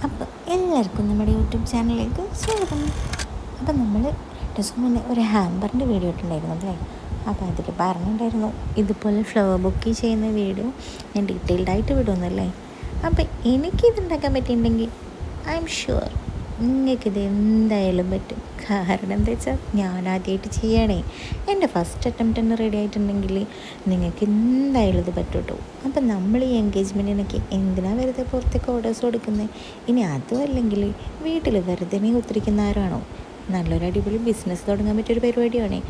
അപ്പോൾ എല്ലാവർക്കും നമ്മുടെ യൂട്യൂബ് ചാനലിലേക്ക് സ്വാഗതം. അപ്പോൾ നമ്മൾ ദിവസം മുന്നേ ഒരു ഹാമ്പറിൻ്റെ വീഡിയോ ഇട്ടുണ്ടായിരുന്നു അല്ലേ. അപ്പോൾ അതിൽ പറഞ്ഞിട്ടുണ്ടായിരുന്നു ഇതുപോലെ ഫ്ലവർ ബൊക്കെ ചെയ്യുന്ന വീഡിയോ ഞാൻ ഡീറ്റെയിൽഡായിട്ട് വിടുമെന്നല്ലേ. അപ്പോൾ എനിക്കിതുണ്ടാക്കാൻ പറ്റിയിട്ടുണ്ടെങ്കിൽ ഐ എം ഷുവർ നിങ്ങൾക്കിത് എന്തായാലും പറ്റും. കാരണം എന്താ വെച്ചാൽ ഞാൻ ആദ്യമായിട്ട് ചെയ്യണേ, എൻ്റെ ഫസ്റ്റ് അറ്റംപ്റ്റ് തന്നെ റെഡി ആയിട്ടുണ്ടെങ്കിൽ നിങ്ങൾക്ക് എന്തായാലും ഇത് പറ്റും കേട്ടോ. അപ്പം നമ്മൾ ഈ എൻഗേജ്മെൻറ്റിനൊക്കെ എന്തിനാണ് വെറുതെ പുറത്തേക്ക് ഓർഡേഴ്സ് കൊടുക്കുന്നത്? ഇനി അതും അല്ലെങ്കിൽ വീട്ടിൽ വെറുതെ കുത്തിരിക്കുന്ന ആരാണോ, നല്ലൊരു അടിപൊളി ബിസിനസ് തുടങ്ങാൻ പറ്റിയൊരു പരിപാടിയാണ്.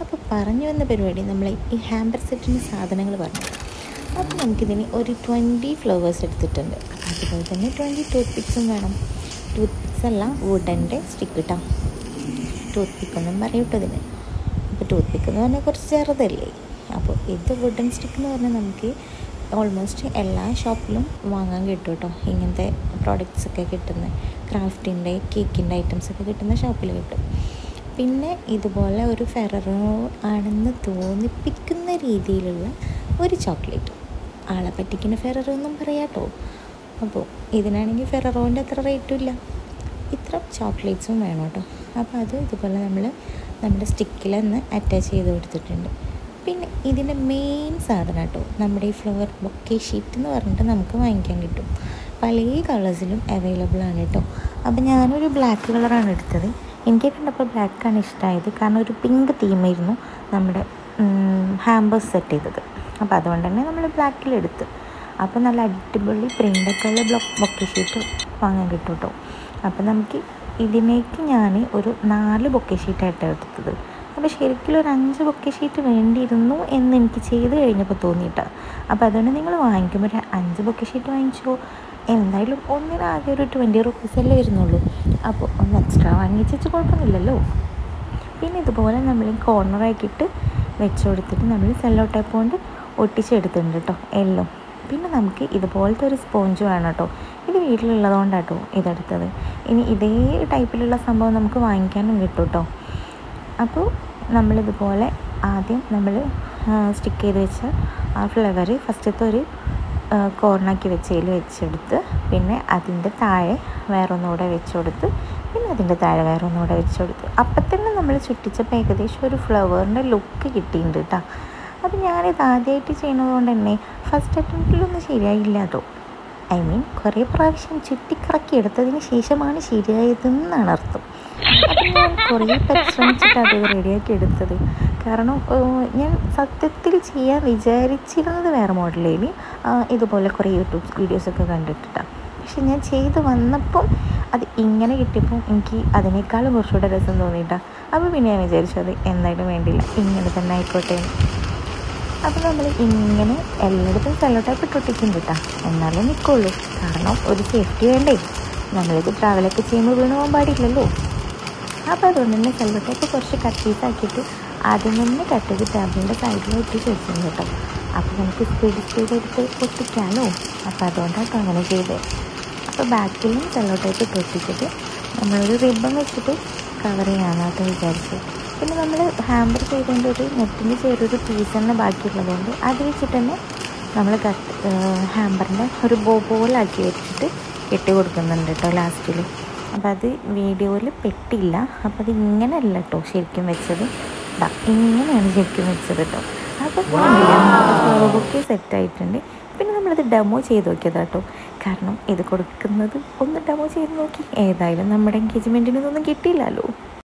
അപ്പോൾ പറഞ്ഞു വന്ന പരിപാടി നമ്മൾ ഈ ഹാമ്പർ സെറ്റിൻ്റെ സാധനങ്ങൾ പറഞ്ഞു. അപ്പോൾ നമുക്കിതിന് ഒരു 20 ഫ്ലവേഴ്സ് എടുത്തിട്ടുണ്ട്. അതുപോലെ തന്നെ 20 ടൂത്ത് പിക്സും വേണം. ടൂത്ത് പിക്സ് അല്ല, വുഡൻ്റെ സ്റ്റിക്ക് കിട്ടാം. ടൂത്ത് പിക്കൊന്നും പറയൂട്ടോ ഇതിന്. അപ്പോൾ ടൂത്ത് പിക്ക് എന്ന് പറഞ്ഞാൽ കുറച്ച് ചെറുതല്ലേ. അപ്പോൾ ഇത് വുഡൻ സ്റ്റിക്ക് എന്ന് പറഞ്ഞാൽ നമുക്ക് ഓൾമോസ്റ്റ് എല്ലാ ഷോപ്പിലും വാങ്ങാൻ കിട്ടും കേട്ടോ. ഇങ്ങനത്തെ പ്രോഡക്റ്റ്സൊക്കെ കിട്ടുന്ന ക്രാഫ്റ്റിൻ്റെ കേക്കിൻ്റെ ഐറ്റംസൊക്കെ കിട്ടുന്ന ഷോപ്പിൽ കിട്ടും. പിന്നെ ഇതുപോലെ ഒരു ഫെററോ ആണെന്ന് തോന്നിപ്പിക്കുന്ന രീതിയിലുള്ള ഒരു ചോക്ലേറ്റ്, ആളെ പറ്റിക്കുന്ന ഫെററോ എന്നും പറയാം കേട്ടോ. അപ്പോൾ ഇതിനാണെങ്കിൽ ഫെററോൻ്റെ അത്ര റേറ്റും ഇല്ല. ഇത്ര ചോക്ലേറ്റ്സും വേണം കേട്ടോ. അപ്പോൾ അത് ഇതുപോലെ നമ്മൾ നമ്മുടെ സ്റ്റിക്കിൽ ഒന്ന് അറ്റാച്ച് ചെയ്ത് കൊടുത്തിട്ടുണ്ട്. പിന്നെ ഇതിൻ്റെ മെയിൻ സാധനം കേട്ടോ, നമ്മുടെ ഈ ഫ്ലവർ ബൊക്കെ ഷീറ്റ് എന്ന് പറഞ്ഞിട്ട് നമുക്ക് വാങ്ങിക്കാൻ കിട്ടും. പല കളേഴ്സിലും അവൈലബിൾ ആണ് കേട്ടോ. അപ്പോൾ ഞാനൊരു ബ്ലാക്ക് കളറാണ് എടുത്തത്. എനിക്ക് കണ്ടപ്പോൾ ബ്ലാക്കാണ് ഇഷ്ടമായത്. കാരണം ഒരു പിങ്ക് തീമായിരുന്നു നമ്മുടെ ഹാമ്പേഴ്സ് സെറ്റ് ചെയ്തത്. അപ്പോൾ അതുകൊണ്ട് തന്നെ നമ്മൾ ബ്ലാക്കിലെടുത്ത്. അപ്പോൾ നല്ല അടിപൊളി പ്രിൻ്റൊക്കെയുള്ള ബൊക്കെ ഷീറ്റ് വാങ്ങാൻ കിട്ടും കേട്ടോ. അപ്പോൾ നമുക്ക് ഇതിലേക്ക് ഞാൻ ഒരു 4 ബൊക്കെ ഷീറ്റായിട്ടാണ് എടുത്തത്. അപ്പോൾ ശരിക്കും ഒരു 5 ബൊക്കെ ഷീറ്റ് വേണ്ടിയിരുന്നു എന്ന് എനിക്ക് ചെയ്ത് കഴിഞ്ഞപ്പോൾ തോന്നിയിട്ടാണ്. അപ്പോൾ അതുകൊണ്ട് നിങ്ങൾ വാങ്ങിക്കുമ്പോൾ ഒരു 5 ബൊക്കെ ഷീറ്റ് വാങ്ങിച്ചോ. എന്തായാലും ഒന്നിനാകെ ഒരു 20 റുപ്പീസല്ലേ വരുന്നുള്ളൂ. അപ്പോൾ ഒന്ന് എക്സ്ട്രാ വാങ്ങിച്ചു കുഴപ്പമൊന്നുമില്ലല്ലോ. പിന്നെ ഇതുപോലെ നമ്മൾ കോർണറാക്കിയിട്ട് വെച്ച് കൊടുത്തിട്ട് നമ്മൾ സെല്ലോ ടേപ്പ് കൊണ്ട് ഒട്ടിച്ചെടുത്തിട്ടുണ്ട് കേട്ടോ എല്ലാം. പിന്നെ നമുക്ക് ഇതുപോലത്തെ ഒരു സ്പോഞ്ച് വേണം കേട്ടോ. ഇത് വീട്ടിലുള്ളതുകൊണ്ടാണ് കേട്ടോ ഇതെടുത്തത്. ഇനി ഇതേ ടൈപ്പിലുള്ള സംഭവം നമുക്ക് വാങ്ങിക്കാനും കിട്ടും കേട്ടോ. അപ്പോൾ നമ്മളിതുപോലെ ആദ്യം നമ്മൾ സ്റ്റിക്ക് ചെയ്ത് വെച്ച ആ ഫ്ലവർ ഫസ്റ്റത്തെ ഒരു കോർണാക്കി വെച്ചതിൽ വെച്ചെടുത്ത്, പിന്നെ അതിൻ്റെ താഴെ വേറൊന്നുകൂടെ വെച്ച് കൊടുത്ത്, പിന്നെ അതിൻ്റെ താഴെ വേറൊന്നുകൂടെ വെച്ച് കൊടുത്ത്. അപ്പം തന്നെ നമ്മൾ ചുറ്റിച്ചപ്പോൾ ഏകദേശം ഒരു ഫ്ലവറിൻ്റെ ലുക്ക് കിട്ടിയിട്ടുണ്ട് കേട്ടോ. അപ്പോൾ ഞാനിത് ആദ്യമായിട്ട് ചെയ്യുന്നത് കൊണ്ട് തന്നെ ഫസ്റ്റ് അറ്റംപ്റ്റിലൊന്നും ശരിയായില്ല കേട്ടോ. ഐ മീൻ കുറേ പ്രാവശ്യം ചുറ്റിക്കറക്കി എടുത്തതിന് ശേഷമാണ് ശരിയായതെന്നാണ് അർത്ഥം. അപ്പം ഞാൻ കുറേ പരിശ്രമിച്ചിട്ട് അത് റെഡിയാക്കി എടുത്തത്. കാരണം ഞാൻ സത്യത്തിൽ ചെയ്യാൻ വിചാരിച്ചിരുന്നത് വേറെ മോഡലിൽ ഇതുപോലെ കുറേ യൂട്യൂബ് വീഡിയോസൊക്കെ കണ്ടിട്ടാണ്. പക്ഷെ ഞാൻ ചെയ്ത് വന്നപ്പം അത് ഇങ്ങനെ കിട്ടിയപ്പോൾ എനിക്ക് അതിനേക്കാളും കുറച്ചുകൂടെ രസം തോന്നിയിട്ടാണ്. അപ്പോൾ പിന്നെ ഞാൻ വിചാരിച്ചു അത് എന്തായാലും വേണ്ടില്ല, ഇങ്ങനെ തന്നെ ആയിക്കോട്ടെ. അപ്പോൾ നമ്മൾ ഇങ്ങനെ എല്ലായിടത്തും സെല്ലോ ടൈപ്പ് ഇട്ടൊട്ടിക്കും കേട്ടോ, എന്നാലേ നിൽക്കുള്ളൂ. കാരണം ഒരു സേഫ്റ്റി വേണ്ടേ, നമ്മളിത് ട്രാവലൊക്കെ ചെയ്യുമ്പോൾ വീണ് പോകാൻ പാടില്ലല്ലോ. അപ്പോൾ അതുകൊണ്ട് തന്നെ സെല്ലോ ടൈപ്പ് കുറച്ച് കട്ട് പീസാക്കിയിട്ട് ആദ്യം തന്നെ കട്ട് ചെയ്ത് ടേബിളിൻ്റെ സൈഡിൽ ഒട്ടിച്ച് വെച്ചിട്ടുണ്ട് കേട്ടോ. അപ്പോൾ നമുക്ക് സ്പീഡ് എടുത്ത് ഒട്ടിക്കാമല്ലോ. അപ്പോൾ അതുകൊണ്ടാണ് അങ്ങനെ ചെയ്തത്. അപ്പോൾ ബാക്കിലും സെല്ലോ ടൈപ്പ് ഇട്ട് ഒട്ടിച്ചിട്ട് നമ്മളൊരു റിബൺ വെച്ചിട്ട് കവർ ചെയ്യാനായിട്ട് വിചാരിച്ചു. പിന്നെ നമ്മൾ ഹാമ്പർ ചെയ്തതിൻ്റെ ഒരു നെറ്റിന് ചെറിയൊരു പീസ് തന്നെ ബാക്കിയുള്ളതുകൊണ്ട് അത് വെച്ചിട്ട് തന്നെ നമ്മൾ ഹാമ്പറിൻ്റെ ഒരു ബോ പോലാക്കി വെച്ചിട്ട് കെട്ടി കൊടുക്കുന്നുണ്ട് കേട്ടോ ലാസ്റ്റിൽ. അപ്പോൾ അത് വീഡിയോയിൽ പെട്ടില്ല. അപ്പോൾ അത് ഇങ്ങനെയല്ല കേട്ടോ ശരിക്കും വെച്ചത്, ഇങ്ങനെയാണ് ശരിക്കും വെച്ചത് കേട്ടോ. അപ്പോൾ ഫ്ലവർ ബൊക്കെ സെറ്റായിട്ടുണ്ട്. പിന്നെ നമ്മളിത് ഡെമോ ചെയ്ത് നോക്കിയതാണ് കേട്ടോ. കാരണം ഇത് കൊടുക്കുന്നത് ഒന്ന് ഡെമോ ചെയ്ത് നോക്കി. ഏതായാലും നമ്മുടെ എൻഗേജ്മെൻറ്റിനൊന്നും കിട്ടിയില്ലല്ലോ.